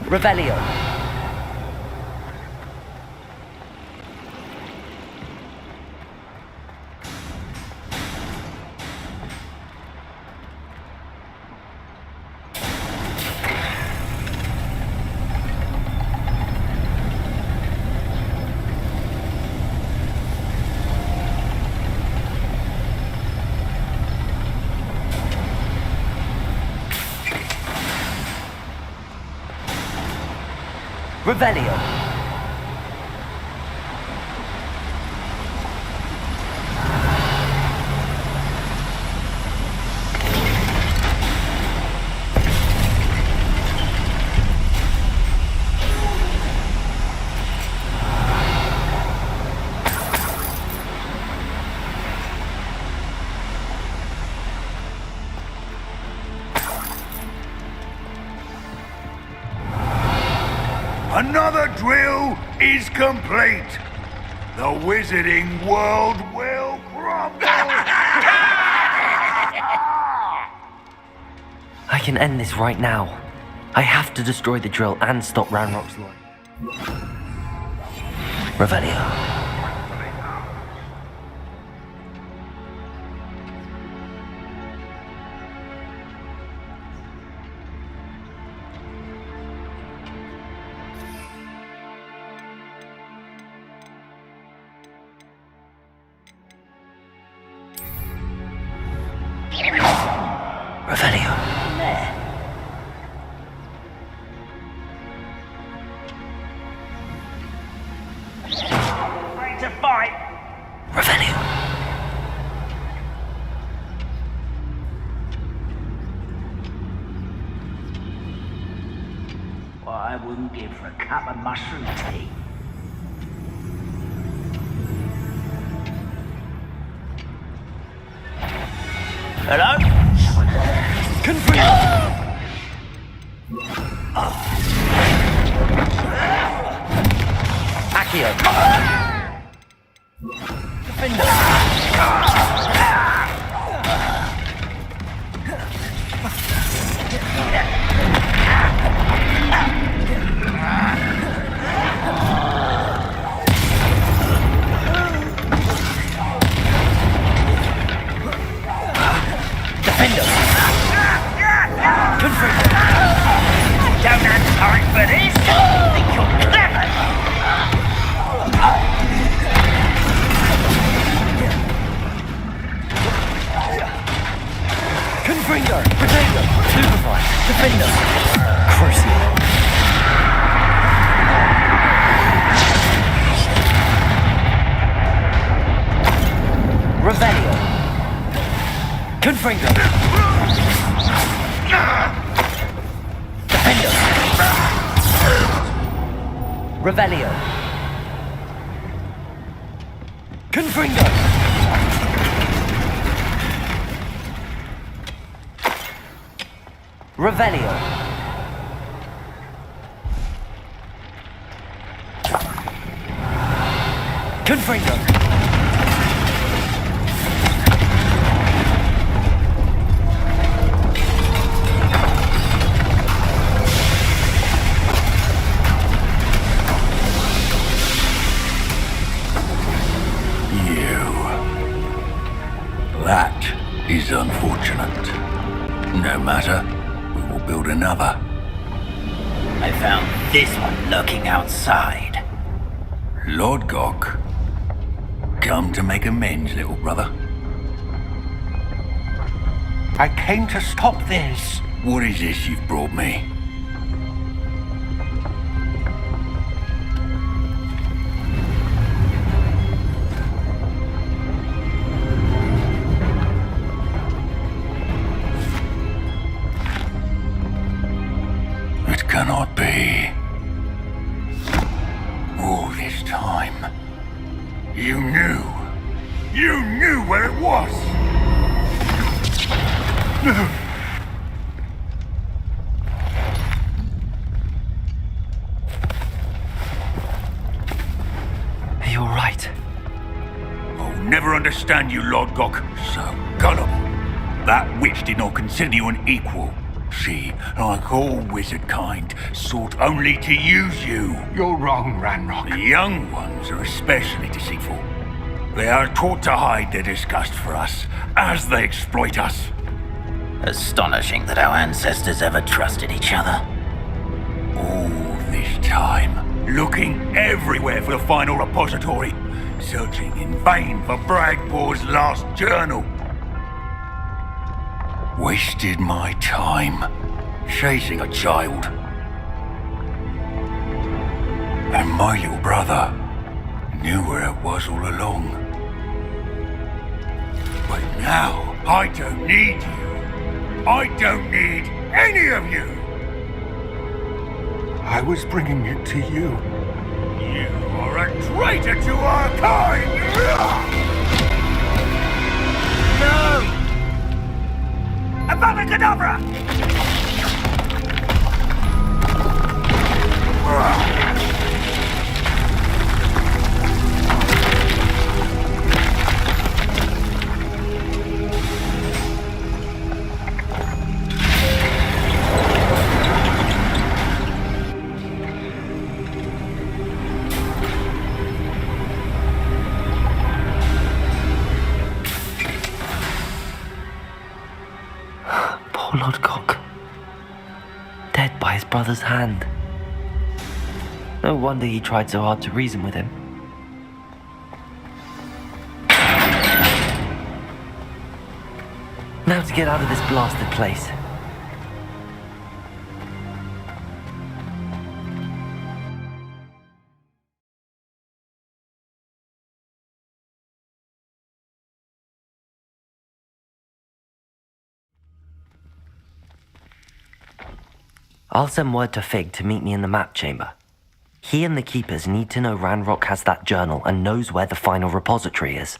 Revelio. Revelio.
Another drill is complete. The wizarding world will crumble.
I can end this right now. I have to destroy the drill and stop Ranrock's line. Revelio. Revelio.
Ready to fight.
Revelio.
What I wouldn't give for a cup of mushroom tea. Hello?
Accio. Revelio. Confringo. Revelio. Confringo.
That is unfortunate. No matter, we will build another.
I found this one lurking outside.
Lord Gok, come to make amends, little brother.
I came to stop this.
What is this you've brought me? Cannot be. All this time, you knew where it was.
Are you all right?
I'll never understand you, Lord Gok. So gullible. That witch did not consider you an equal. She, like all wizard kind, sought only to use you.
You're wrong, Ranrock.
The young ones are especially deceitful. They are taught to hide their disgust for us, as they exploit us.
Astonishing that our ancestors ever trusted each other.
All this time, looking everywhere for the final repository, searching in vain for Bragpor's last journal. Wasted my time chasing a child. And my little brother knew where it was all along. But now, I don't need you. I don't need any of you.
I was bringing it to you.
You are a traitor to our kind! No! Avada Kedavra!
Poor Lord Gok. Dead by his brother's hand. No wonder he tried so hard to reason with him. Now to get out of this blasted place. I'll send word to Fig to meet me in the map chamber. He and the Keepers need to know Ranrock has that journal and knows where the final repository is.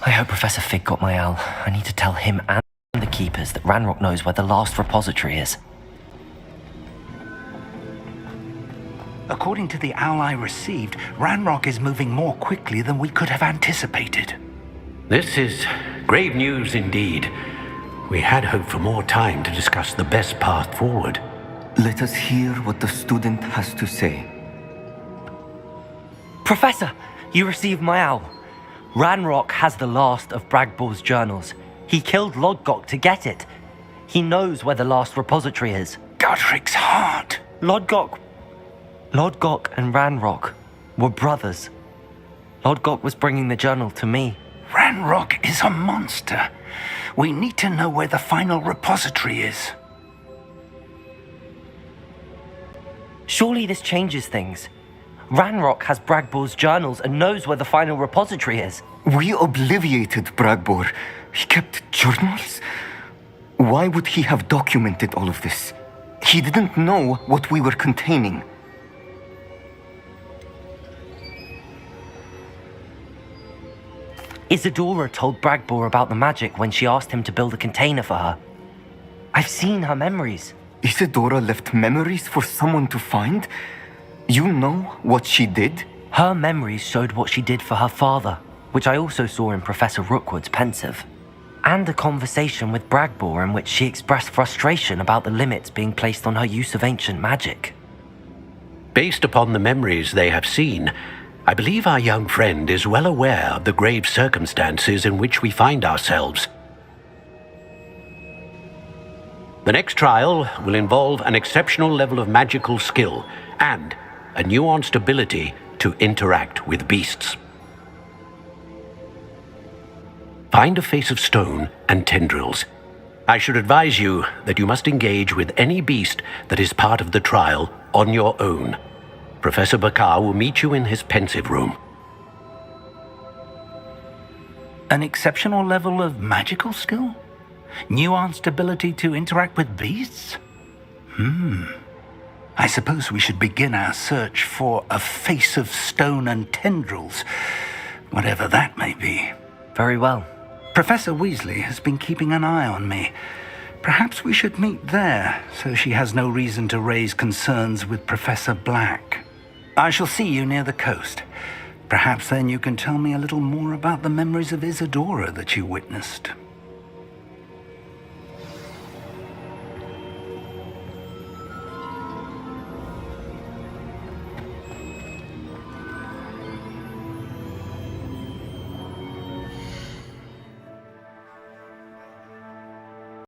I hope Professor Fig got my owl. I need to tell him and the Keepers that Ranrock knows where the last repository is.
According to the owl I received, Ranrock is moving more quickly than we could have anticipated.
This is grave news indeed. We had hoped for more time to discuss the best path forward.
Let us hear what the student has to say.
Professor, you received my owl. Ranrock has the last of Bragbor's journals. He killed Lodgok to get it. He knows where the last repository is.
Godric's heart!
Lodgok and Ranrock were brothers. Lodgok was bringing the journal to me.
Ranrock is a monster. We need to know where the final repository is.
Surely this changes things. Ranrock has Bragbor's journals and knows where the final repository is.
We obliviated Bragbor. He kept journals? Why would he have documented all of this? He didn't know what we were containing.
Isadora told Bragbor about the magic when she asked him to build a container for her. I've seen her memories.
Isadora left memories for someone to find? You know what she did?
Her memories showed what she did for her father, which I also saw in Professor Rookwood's pensive. And a conversation with Bragbor in which she expressed frustration about the limits being placed on her use of ancient magic.
Based upon the memories they have seen, I believe our young friend is well aware of the grave circumstances in which we find ourselves. The next trial will involve an exceptional level of magical skill and a nuanced ability to interact with beasts. Find a face of stone and tendrils. I should advise you that you must engage with any beast that is part of the trial on your own. Professor Bakar will meet you in his pensive room.
An exceptional level of magical skill? Nuanced ability to interact with beasts? I suppose we should begin our search for a face of stone and tendrils, whatever that may be.
Very well.
Professor Weasley has been keeping an eye on me. Perhaps we should meet there, so she has no reason to raise concerns with Professor Black. I shall see you near the coast. Perhaps then you can tell me a little more about the memories of Isadora that you witnessed.